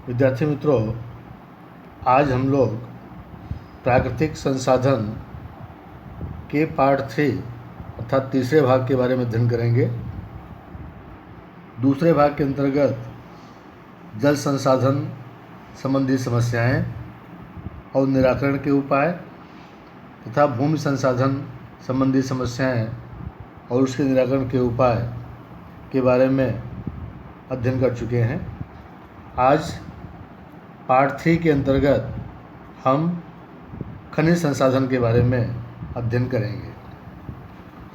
विद्यार्थी मित्रों, आज हम लोग प्राकृतिक संसाधन के पार्ट 3 अर्थात तीसरे भाग के बारे में अध्ययन करेंगे। दूसरे भाग के अंतर्गत जल संसाधन संबंधी समस्याएं और निराकरण के उपाय तथा भूमि संसाधन संबंधी समस्याएं और उसके निराकरण के उपाय के बारे में अध्ययन कर चुके हैं। आज पार्ट 3 के अंतर्गत हम खनिज संसाधन के बारे में अध्ययन करेंगे।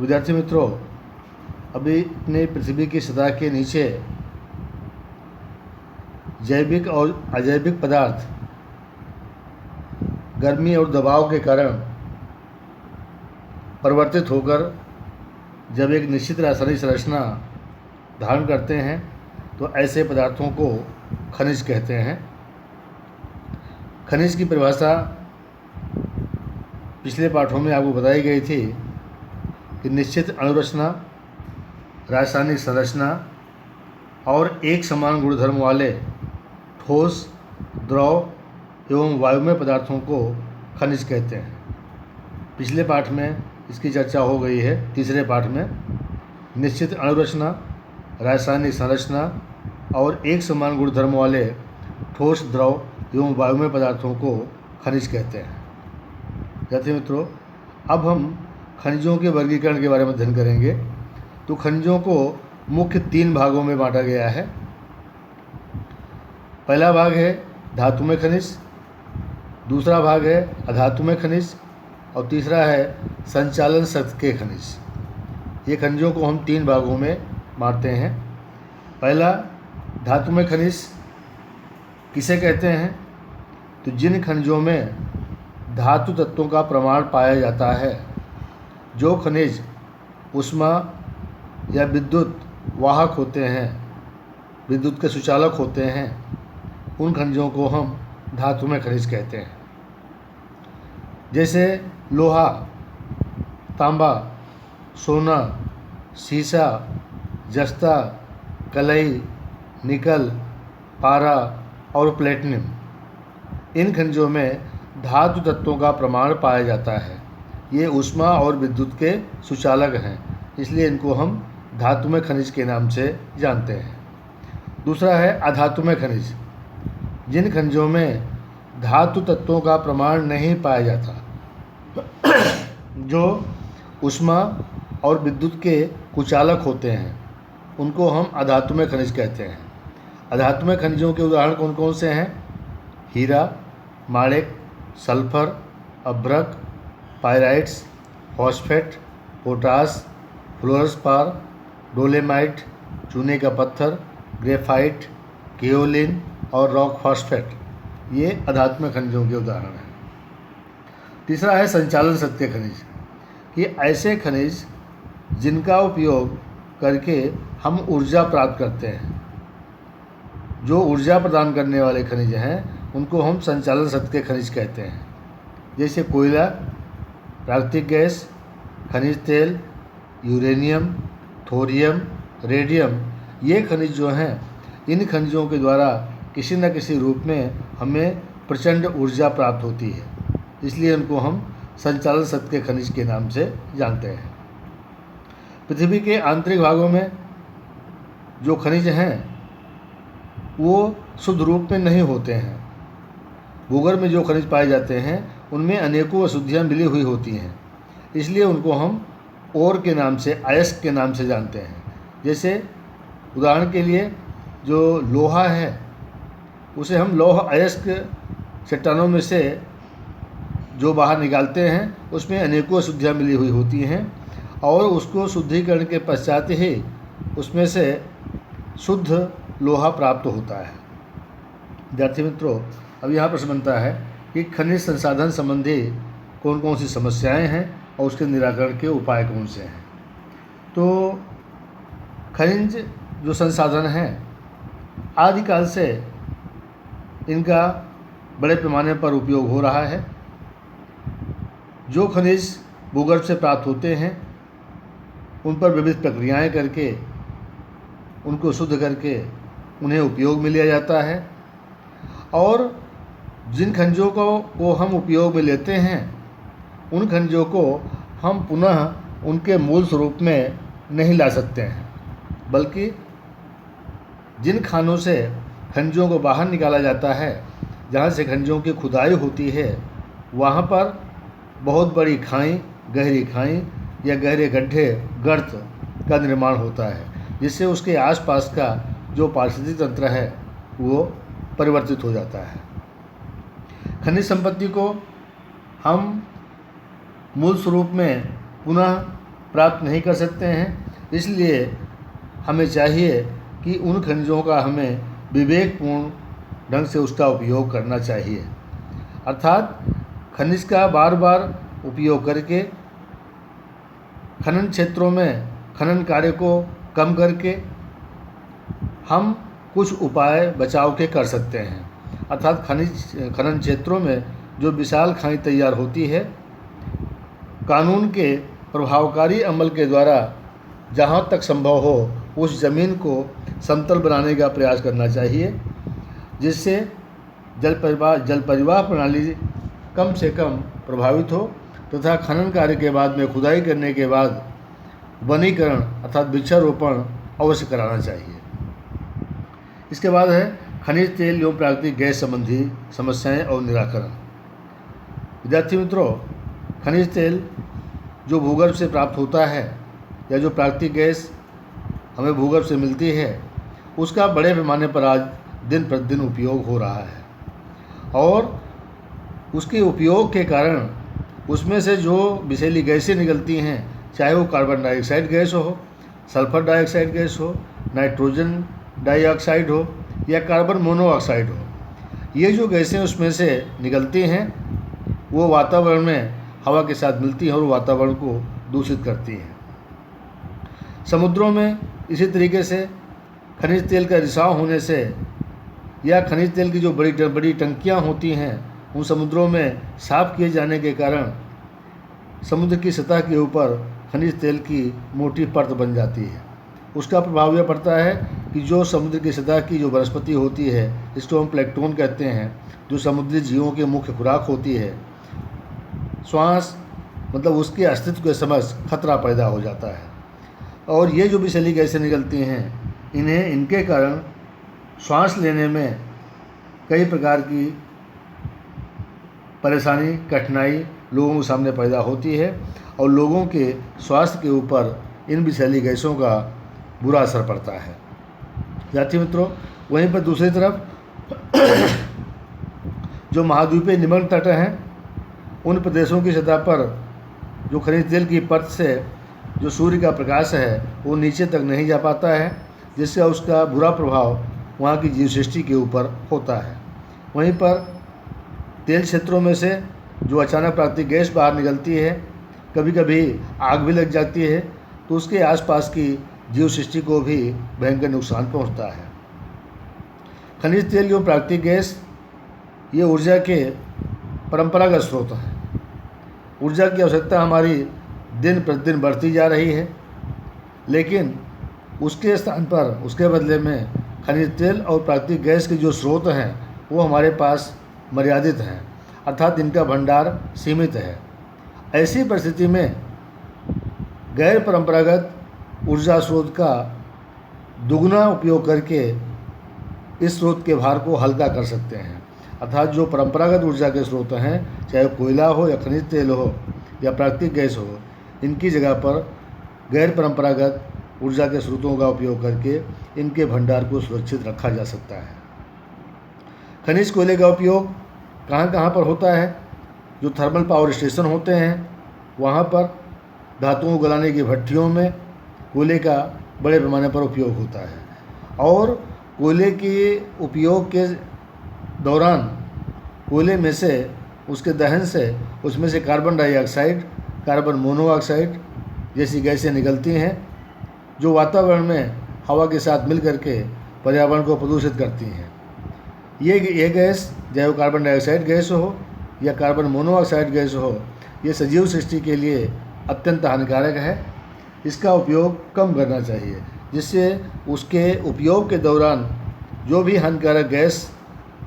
विद्यार्थी मित्रों, अभी अपने पृथ्वी की सतह के नीचे जैविक और अजैविक पदार्थ गर्मी और दबाव के कारण परिवर्तित होकर जब एक निश्चित रासायनिक संरचना धारण करते हैं तो ऐसे पदार्थों को खनिज कहते हैं। खनिज की परिभाषा पिछले पाठों में आपको बताई गई थी कि निश्चित अणुरचना, रासायनिक संरचना और एक समान गुणधर्म वाले ठोस, द्रव एवं वायुमय पदार्थों को खनिज कहते हैं। पिछले पाठ में इसकी चर्चा हो गई है। तीसरे पाठ में निश्चित अणुरचना, रासायनिक संरचना और एक समान गुणधर्म वाले ठोस, द्रव एवं वायुमय पदार्थों को खनिज कहते हैं। विद्यार्थी मित्रों, अब हम खनिजों के वर्गीकरण के बारे में अध्ययन करेंगे। तो खनिजों को मुख्य 3 भागों में बांटा गया है। पहला भाग है धातुमय खनिज, दूसरा भाग है अधातुमय खनिज और तीसरा है संचालन शक्ति के खनिज। ये खनिजों को हम 3 भागों में बांटते हैं। पहला, धातुमय खनिज किसे कहते हैं? तो जिन खनिजों में धातु तत्वों का प्रमाण पाया जाता है, जो खनिज ऊष्मा या विद्युत वाहक होते हैं, विद्युत के सुचालक होते हैं, उन खनिजों को हम धातुमय खनिज कहते हैं। जैसे लोहा, तांबा, सोना, सीसा, जस्ता, कलई, निकल, पारा और प्लेटिनम। इन खनिजों में धातु तत्वों का प्रमाण पाया जाता है। ये ऊष्मा और विद्युत के सुचालक हैं, इसलिए इनको हम धातुमय खनिज के नाम से जानते हैं। दूसरा है अधातुमय खनिज। जिन खनिजों में धातु तत्वों का प्रमाण नहीं पाया जाता, जो ऊष्मा और विद्युत के कुचालक होते हैं, उनको हम अधातुमय खनिज कहते हैं। अधातुमय खनिजों के उदाहरण कौन कौन से हैं? हीरा, माणिक, सल्फर, अभ्रक, pyrites, phosphate, potash, fluorspar, Dolemite, चूने का पत्थर, ग्रेफाइट, केओलिन और रॉक फॉस्फेट। ये अधातुमय खनिजों के उदाहरण हैं। तीसरा है संचालन शक्ति के खनिज। ये ऐसे खनिज जिनका उपयोग करके हम ऊर्जा प्राप्त करते हैं। जो ऊर्जा प्रदान करने वाले खनिज हैं, उनको हम संचालन शक्ति के खनिज कहते हैं। जैसे कोयला, प्राकृतिक गैस, खनिज तेल, यूरेनियम, थोरियम, रेडियम। ये खनिज जो हैं, इन खनिजों के द्वारा किसी न किसी रूप में हमें प्रचंड ऊर्जा प्राप्त होती है, इसलिए उनको हम संचालन शक्ति के खनिज के नाम से जानते हैं। पृथ्वी के आंतरिक भागों में जो खनिज हैं, वो शुद्ध रूप में नहीं होते हैं। भूगर्भ में जो खनिज पाए जाते हैं, उनमें अनेकों अशुद्धियाँ मिली हुई होती हैं, इसलिए उनको हम ओर के नाम से, अयस्क के नाम से जानते हैं। जैसे उदाहरण के लिए जो लोहा है, उसे हम लौह अयस्क चट्टानों में से जो बाहर निकालते हैं, उसमें अनेकों अशुद्धियाँ मिली हुई होती हैं और उसको शुद्धिकरण के पश्चात ही उसमें से शुद्ध लोहा प्राप्त होता है। विद्यार्थी मित्रों, अब यहाँ प्रश्न बनता है कि खनिज संसाधन संबंधी कौन कौन सी समस्याएं हैं और उसके निराकरण के उपाय कौन से हैं। तो खनिज जो संसाधन हैं, आदिकाल से इनका बड़े पैमाने पर उपयोग हो रहा है। जो खनिज भूगर्भ से प्राप्त होते हैं, उन पर विविध प्रक्रियाएं करके उनको शुद्ध करके उन्हें उपयोग में लिया जाता है। और जिन खनिजों को हम उपयोग में लेते हैं उन खनिजों को हम पुनः उनके मूल स्वरूप में नहीं ला सकते हैं, बल्कि जिन खानों से खनिजों को बाहर निकाला जाता है, जहाँ से खनिजों की खुदाई होती है, वहाँ पर बहुत बड़ी खाई, गहरी खाई या गहरे गड्ढे, गर्त का निर्माण होता है, जिससे उसके आसपास का जो पारिस्थितिक तंत्र है वो परिवर्तित हो जाता है। खनिज संपत्ति को हम मूल स्वरूप में पुनः प्राप्त नहीं कर सकते हैं, इसलिए हमें चाहिए कि उन खनिजों का हमें विवेकपूर्ण ढंग से उसका उपयोग करना चाहिए। अर्थात खनिज का बार बार उपयोग करके खनन क्षेत्रों में खनन कार्य को कम करके हम कुछ उपाय बचाव के कर सकते हैं। अर्थात खनन क्षेत्रों में जो विशाल खाई तैयार होती है, कानून के प्रभावकारी अमल के द्वारा जहाँ तक संभव हो उस ज़मीन को समतल बनाने का प्रयास करना चाहिए, जिससे जल परिवाह प्रणाली कम से कम प्रभावित हो, तथा खनन कार्य के बाद में खुदाई करने के बाद वनीकरण अर्थात वृक्षारोपण अवश्य कराना चाहिए। इसके बाद है खनिज तेल एवं प्राकृतिक गैस संबंधी समस्याएं और निराकरण। विद्यार्थी मित्रों, खनिज तेल जो भूगर्भ से प्राप्त होता है या जो प्राकृतिक गैस हमें भूगर्भ से मिलती है, उसका बड़े पैमाने पर आज दिन प्रतिदिन उपयोग हो रहा है, और उसके उपयोग के कारण उसमें से जो विषैली गैसें निकलती हैं, चाहे वो कार्बन डाइऑक्साइड गैस हो, सल्फर डाइऑक्साइड गैस हो, नाइट्रोजन डाइऑक्साइड हो या कार्बन मोनोऑक्साइड हो, ये जो गैसें उसमें से निकलती हैं वो वातावरण में हवा के साथ मिलती हैं और वातावरण को दूषित करती हैं। समुद्रों में इसी तरीके से खनिज तेल का रिसाव होने से या खनिज तेल की जो बड़ी टंकियाँ होती हैं उन समुद्रों में साफ किए जाने के कारण समुद्र की सतह के ऊपर खनिज तेल की मोटी परत बन जाती है। उसका प्रभाव यह पड़ता है कि जो समुद्र की सतह की जो वनस्पति होती है, इसको हम प्लैंकटन कहते हैं, जो समुद्री जीवों की मुख्य खुराक होती है, श्वास मतलब उसके अस्तित्व के समझ खतरा पैदा हो जाता है। और ये जो विषैली गैसें निकलती हैं, इनके कारण श्वास लेने में कई प्रकार की परेशानी, कठिनाई लोगों के सामने पैदा होती है और लोगों के स्वास्थ्य के ऊपर इन विषैली गैसों का बुरा असर पड़ता है। विद्यार्थी मित्रों, वहीं पर दूसरी तरफ जो महाद्वीपीय निम्न तट हैं, उन प्रदेशों की सतह पर जो खनिज तेल की परत से जो सूर्य का प्रकाश है वो नीचे तक नहीं जा पाता है, जिससे उसका बुरा प्रभाव वहाँ की जीव सृष्टि के ऊपर होता है। वहीं पर तेल क्षेत्रों में से जो अचानक प्राकृतिक गैस बाहर निकलती है, कभी कभी आग भी लग जाती है, तो उसके आसपास की जीव सृष्टि को भी भयंकर नुकसान पहुंचता है। खनिज तेल एवं प्राकृतिक गैस ये ऊर्जा के परंपरागत स्रोत हैं। ऊर्जा की आवश्यकता हमारी दिन प्रतिदिन बढ़ती जा रही है, लेकिन उसके स्थान पर उसके बदले में खनिज तेल और प्राकृतिक गैस के जो स्रोत हैं वो हमारे पास मर्यादित हैं, अर्थात इनका भंडार सीमित है। ऐसी परिस्थिति में गैर परंपरागत ऊर्जा स्रोत का दुगना उपयोग करके इस स्रोत के भार को हल्का कर सकते हैं। अर्थात जो परंपरागत ऊर्जा के स्रोत हैं, चाहे कोयला हो या खनिज तेल हो या प्राकृतिक गैस हो, इनकी जगह पर गैर परंपरागत ऊर्जा के स्रोतों का उपयोग करके इनके भंडार को सुरक्षित रखा जा सकता है। खनिज कोयले का उपयोग कहाँ कहाँ पर होता है? जो थर्मल पावर स्टेशन होते हैं वहाँ पर धातुओं को गलाने की भट्टियों में कोयले का बड़े पैमाने पर उपयोग होता है, और कोयले के उपयोग के दौरान कोयले में से उसके दहन से उसमें से कार्बन डाइऑक्साइड, कार्बन मोनोऑक्साइड जैसी गैसें निकलती हैं, जो वातावरण में हवा के साथ मिल करके पर्यावरण को प्रदूषित करती हैं। ये गैस, चाहे वो कार्बन डाइऑक्साइड गैस हो या कार्बन मोनोऑक्साइड गैस हो, ये सजीव सृष्टि के लिए अत्यंत हानिकारक है। इसका उपयोग कम करना चाहिए, जिससे उसके उपयोग के दौरान जो भी हानिकारक गैस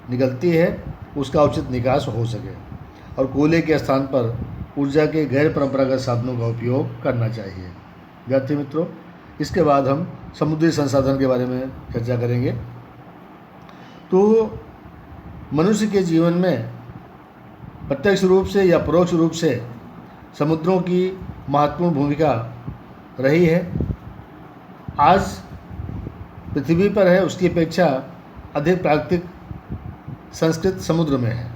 निकलती है उसका उचित निकास हो सके, और कोयले के स्थान पर ऊर्जा के गैर परंपरागत साधनों का उपयोग करना चाहिए। विद्यार्थी मित्रों, इसके बाद हम समुद्री संसाधन के बारे में चर्चा करेंगे। तो मनुष्य के जीवन में प्रत्यक्ष रूप से या परोक्ष रूप से समुद्रों की महत्वपूर्ण भूमिका रही है। आज पृथ्वी पर है उसकी अपेक्षा अधिक प्राकृतिक संस्कृत समुद्र में है।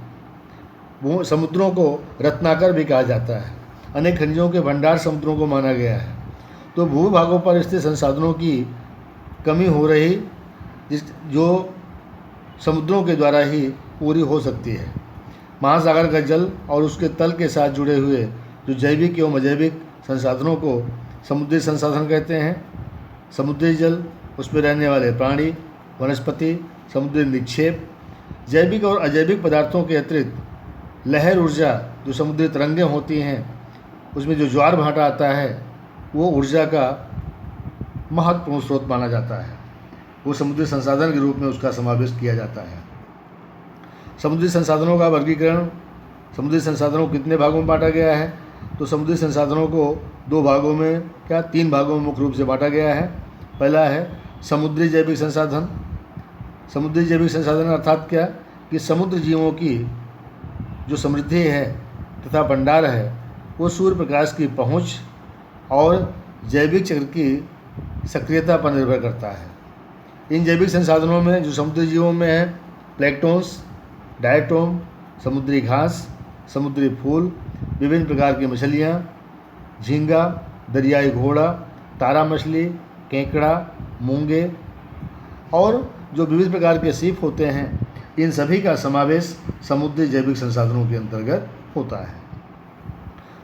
वो समुद्रों को रत्नाकर भी कहा जाता है। अनेक खनिजों के भंडार समुद्रों को माना गया है। तो भूभागों पर स्थित संसाधनों की कमी हो रही जो समुद्रों के द्वारा ही पूरी हो सकती है। महासागर का जल और उसके तल के साथ जुड़े हुए जो जैविक एवं अजैविक संसाधनों को समुद्री संसाधन कहते हैं। समुद्री जल, उसमें रहने वाले प्राणी, वनस्पति, समुद्री निक्षेप, जैविक और अजैविक पदार्थों के अतिरिक्त लहर ऊर्जा जो समुद्री तरंगें होती हैं, उसमें जो ज्वार भाटा आता है वो ऊर्जा का महत्वपूर्ण स्रोत माना जाता है। वो समुद्री संसाधन के रूप में उसका समावेश किया जाता है। समुद्री संसाधनों का वर्गीकरण, समुद्री संसाधनों को कितने भागों में बांटा गया है? तो समुद्री संसाधनों को तीन भागों में मुख्य रूप से बांटा गया है। पहला है समुद्री जैविक संसाधन। समुद्री जैविक संसाधन अर्थात क्या कि समुद्र जीवों की जो समृद्धि है तथा भंडार है वो सूर्य प्रकाश की पहुँच और जैविक चक्र की सक्रियता पर निर्भर करता है। इन जैविक संसाधनों में जो समुद्री जीवों में है प्लैंक्टन्स, डायटोम, समुद्री घास, समुद्री फूल, विभिन्न प्रकार की मछलियाँ, झींगा, दरियाई घोड़ा, तारा मछली, केकड़ा, मूंगे और जो विविध प्रकार के सीप होते हैं, इन सभी का समावेश समुद्री जैविक संसाधनों के अंतर्गत होता है।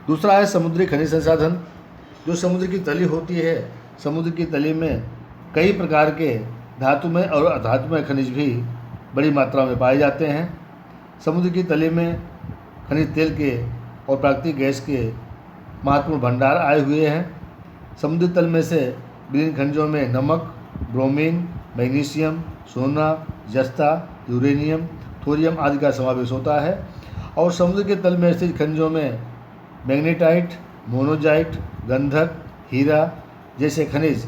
दूसरा है समुद्री खनिज संसाधन। जो समुद्र की तली होती है, समुद्र की तली में कई प्रकार के धातुमय और अधातुमय खनिज भी बड़ी मात्रा में पाए जाते हैं। समुद्र की तली में खनिज तेल के और प्राकृतिक गैस के महत्वपूर्ण भंडार आए हुए हैं। समुद्री तल में से विभिन्न खनिजों में नमक, ब्रोमीन, मैग्नीशियम, सोना, जस्ता, यूरेनियम, थोरियम आदि का समावेश होता है। और समुद्र के तल में स्थित खनिजों में मैग्नेटाइट, मोनोजाइट, गंधक, हीरा जैसे खनिज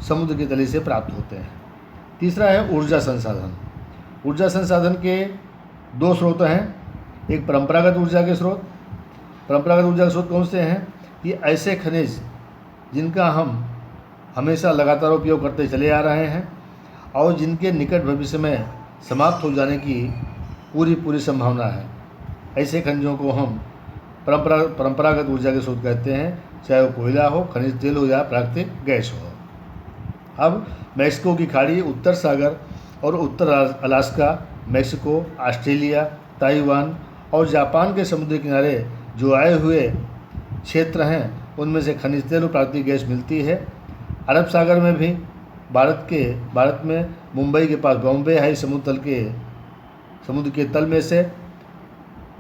समुद्र की तली से प्राप्त होते हैं। तीसरा है ऊर्जा संसाधन। ऊर्जा संसाधन के दो स्रोत हैं। एक परंपरागत ऊर्जा के स्रोत। परंपरागत ऊर्जा के स्रोत कौन से हैं? ये ऐसे खनिज जिनका हम हमेशा लगातार उपयोग करते चले आ रहे हैं और जिनके निकट भविष्य में समाप्त हो जाने की पूरी संभावना है। ऐसे खनिजों को हम परंपरागत ऊर्जा के स्रोत कहते हैं, चाहे वो कोयला हो, खनिज तेल हो या प्राकृतिक गैस हो। अब मैक्सिको की खाड़ी, उत्तर सागर और उत्तर अलास्का, मैक्सिको, ऑस्ट्रेलिया, ताइवान और जापान के समुद्री किनारे जो आए हुए क्षेत्र हैं उनमें से खनिज तेल और प्राकृतिक गैस मिलती है। अरब सागर में भी भारत में मुंबई के पास बॉम्बे हाई समुद्र के तल में से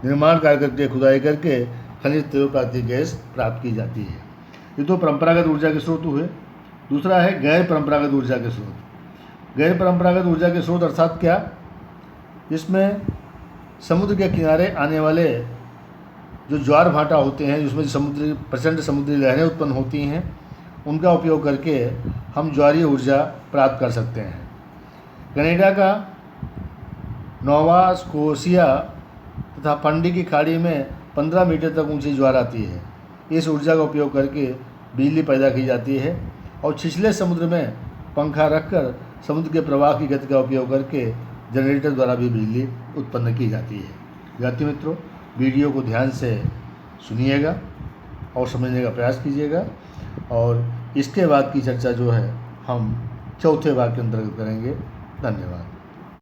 निर्माण कार्य करके खुदाई करके खनिज तेल और प्राकृतिक गैस प्राप्त की जाती है। ये तो परंपरागत ऊर्जा के स्रोत हुए। दूसरा है गैर परंपरागत ऊर्जा के स्रोत। गैर परंपरागत ऊर्जा के स्रोत अर्थात क्या? जिसमें समुद्र के किनारे आने वाले जो ज्वार भाटा होते हैं, जिसमें प्रचंड समुद्री लहरें उत्पन्न होती हैं, उनका उपयोग करके हम ज्वारीय ऊर्जा प्राप्त कर सकते हैं। कनाडा का नोवा स्कोशिया तथा फंडी की खाड़ी में 15 मीटर तक ऊंची ज्वार आती है। इस ऊर्जा का उपयोग करके बिजली पैदा की जाती है और छिछले समुद्र में पंखा रखकर समुद्र के प्रवाह की गति का उपयोग करके जनरेटर द्वारा भी बिजली उत्पन्न की जाती है। विद्यार्थी मित्रों, वीडियो को ध्यान से सुनिएगा और समझने का प्रयास कीजिएगा और इसके बाद की चर्चा जो है हम चौथे भाग के अंतर्गत करेंगे। धन्यवाद।